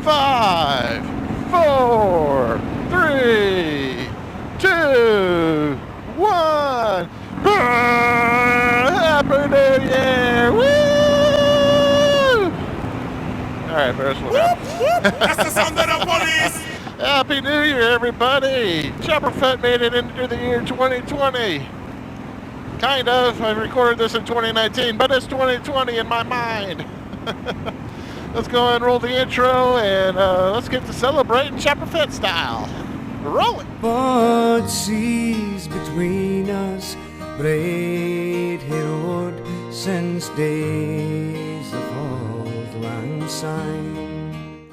5, 4, 3, 2, 1. Happy New Year! Woo! Alright, first one. That's the sound of the police! Happy New Year, everybody! Chopper Fett made it into the year 2020. Kind of. I recorded this in 2019, but it's 2020 in my mind. Let's go and roll the intro, and let's get to celebrating Chopper Fett style. Roll it! What seas between us, great Herod, since days of old lang syne.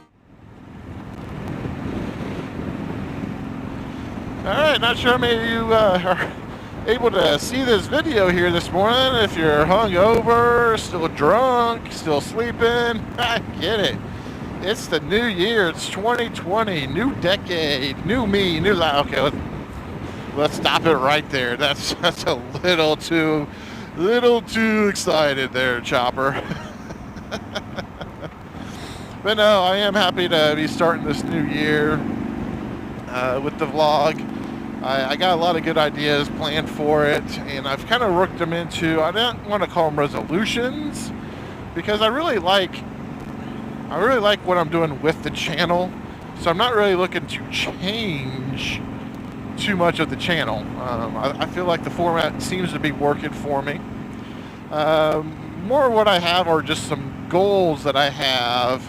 Alright, not sure how many of you are able to see this video here this morning. If you're hungover, still drunk, still sleeping, I get it. It's the new year. It's 2020, new decade, new me, new life. Okay, let's stop it right there. That's a little too excited there, Chopper. But no, I am happy to be starting this new year with the vlog. I got a lot of good ideas planned for it, and I've kind of worked them into, I don't want to call them resolutions, because I really like what I'm doing with the channel, so I'm not really looking to change too much of the channel. I feel like the format seems to be working for me. More what I have are just some goals that I have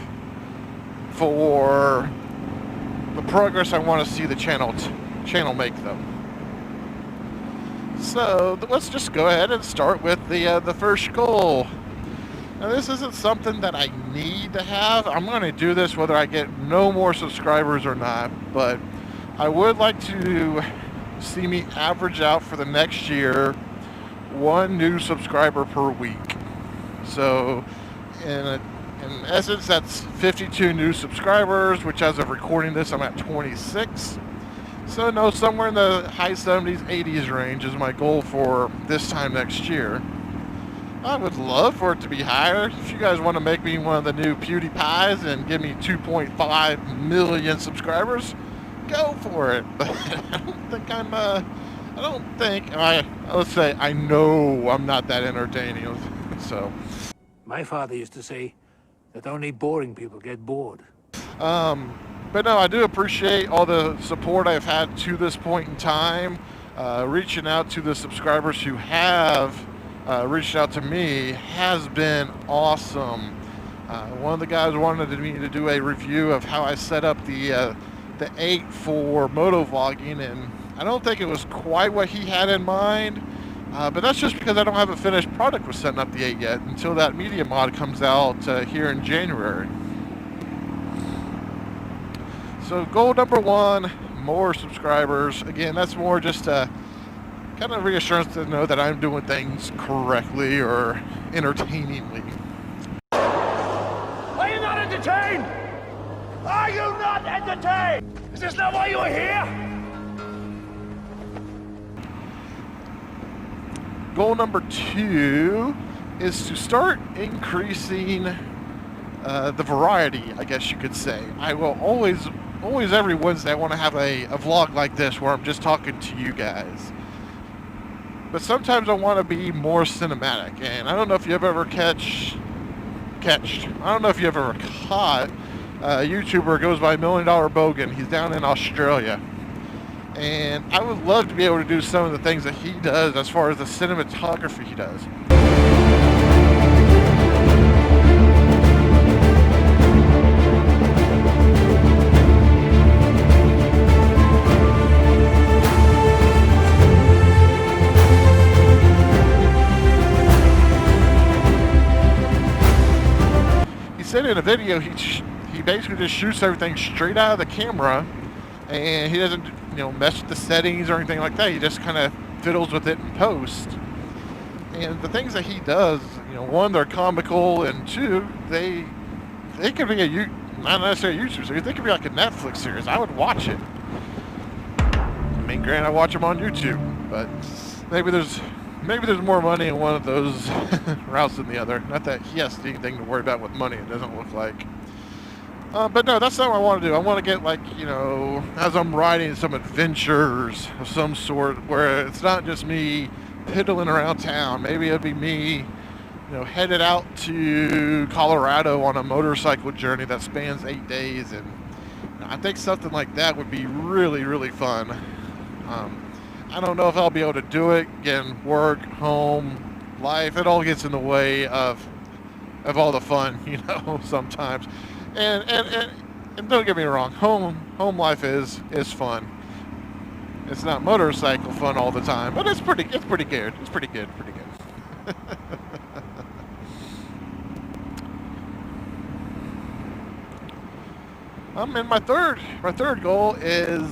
for the progress I want to see the channel make them. So let's just go ahead and start with the first goal. Now this isn't something that I need to have. I'm going to do this whether I get no more subscribers or not, but I would like to see me average out for the next year 1 new subscriber per week. So in essence, that's 52 new subscribers, which as of recording this, I'm at 26. So no, somewhere in the high 70s, 80s range is my goal for this time next year. I would love for it to be higher. If you guys want to make me one of the new PewDiePies and give me 2.5 million subscribers, go for it. But I know I'm not that entertaining. So. My father used to say that only boring people get bored. But no, I do appreciate all the support I've had to this point in time. Reaching out to the subscribers who have reached out to me has been awesome. One of the guys wanted me to do a review of how I set up the 8 for moto vlogging, and I don't think it was quite what he had in mind. But that's just because I don't have a finished product with setting up the 8 yet until that media mod comes out here in January. So goal number 1, more subscribers. Again, that's more just a kind of reassurance to know that I'm doing things correctly or entertainingly. Are you not entertained? Are you not entertained? Is this not why you are here? Goal number 2 is to start increasing the variety, I guess you could say. I will always every Wednesday I want to have a vlog like this where I'm just talking to you guys. But sometimes I want to be more cinematic, and I don't know if you've ever caught a YouTuber goes by $1 Million Bogan. He's down in Australia. And I would love to be able to do some of the things that he does as far as the cinematography he does. He said in a video he basically just shoots everything straight out of the camera, and he doesn't mess with the settings or anything like that. He just kind of fiddles with it in post. And the things that he does, 1, they're comical, and 2, they could be not necessarily a YouTube series. They could be like a Netflix series. I would watch it. I mean, granted, I watch them on YouTube, but maybe there's more money in one of those routes than the other. Not that he has anything to worry about with money. It doesn't look like. But no, that's not what I want to do. I want to get, like, you know, as I'm riding, some adventures of some sort where it's not just me piddling around town. Maybe it'll be me, you know, headed out to Colorado on a motorcycle journey that spans 8 days. And I think something like that would be really, really fun. I don't know if I'll be able to do it. Again, work, home, life, it all gets in the way of all the fun, you know, sometimes. And don't get me wrong, home life is fun. It's not motorcycle fun all the time, but it's pretty good. It's pretty good. And my third goal is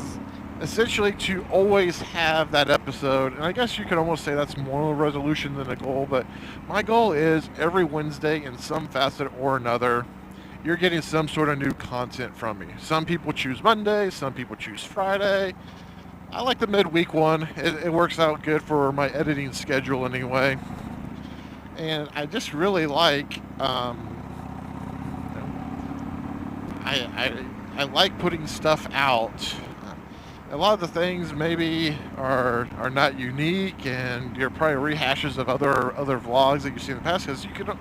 essentially to always have that episode, and I guess you could almost say that's more of a resolution than a goal, but my goal is every Wednesday in some facet or another, you're getting some sort of new content from me. Some people choose Monday, some people choose Friday. I like the midweek one. It works out good for my editing schedule anyway. And I just really like, I like putting stuff out. A lot of the things maybe are not unique, and you're probably rehashes of other vlogs that you've seen in the past, because you could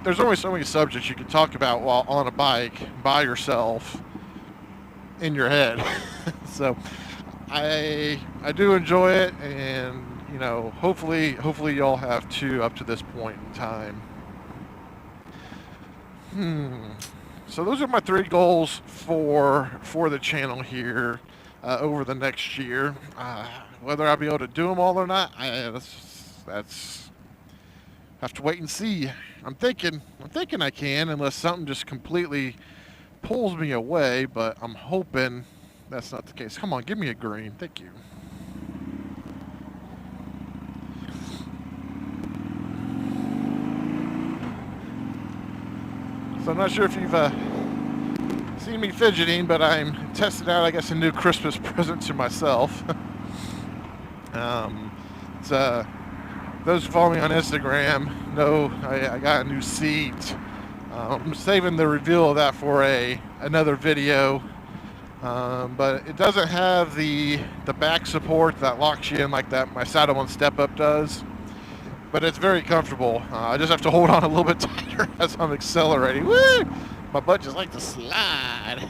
there's only so many subjects you can talk about while on a bike by yourself in your head. So I do enjoy it, and you know, hopefully y'all have too up to this point in time. So those are my 3 goals for the channel here over the next year. Whether I'll be able to do them all or not, that's have to wait and see. I'm thinking I can, unless something just completely pulls me away, but I'm hoping that's not the case. Come on, give me a green. Thank you. So I'm not sure if you've seen me fidgeting, but I'm testing out, I guess, a new Christmas present to myself. Those who follow me on Instagram know I got a new seat. I'm saving the reveal of that for another video, but it doesn't have the back support that locks you in like that my Saddle One Step Up does. But it's very comfortable. I just have to hold on a little bit tighter as I'm accelerating. Woo! My butt just like to slide.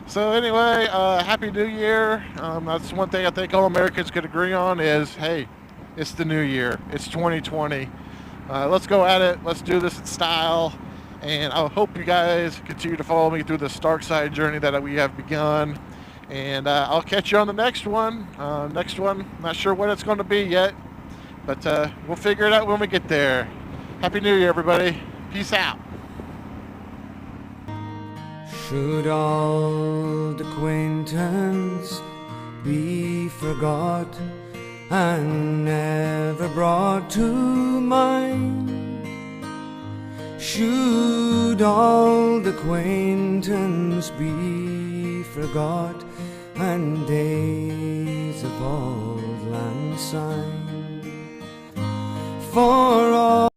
So anyway, Happy New Year. That's one thing I think all Americans could agree on is, hey, it's the new year. It's 2020. Let's go at it. Let's do this in style. And I hope you guys continue to follow me through the Stark Side journey that we have begun. And I'll catch you on the next one. Not sure when it's going to be yet, but we'll figure it out when we get there. Happy New Year, everybody. Peace out. Should old acquaintance be forgot and never brought to mind? Should old acquaintance be forgot and days of old lang syne? For all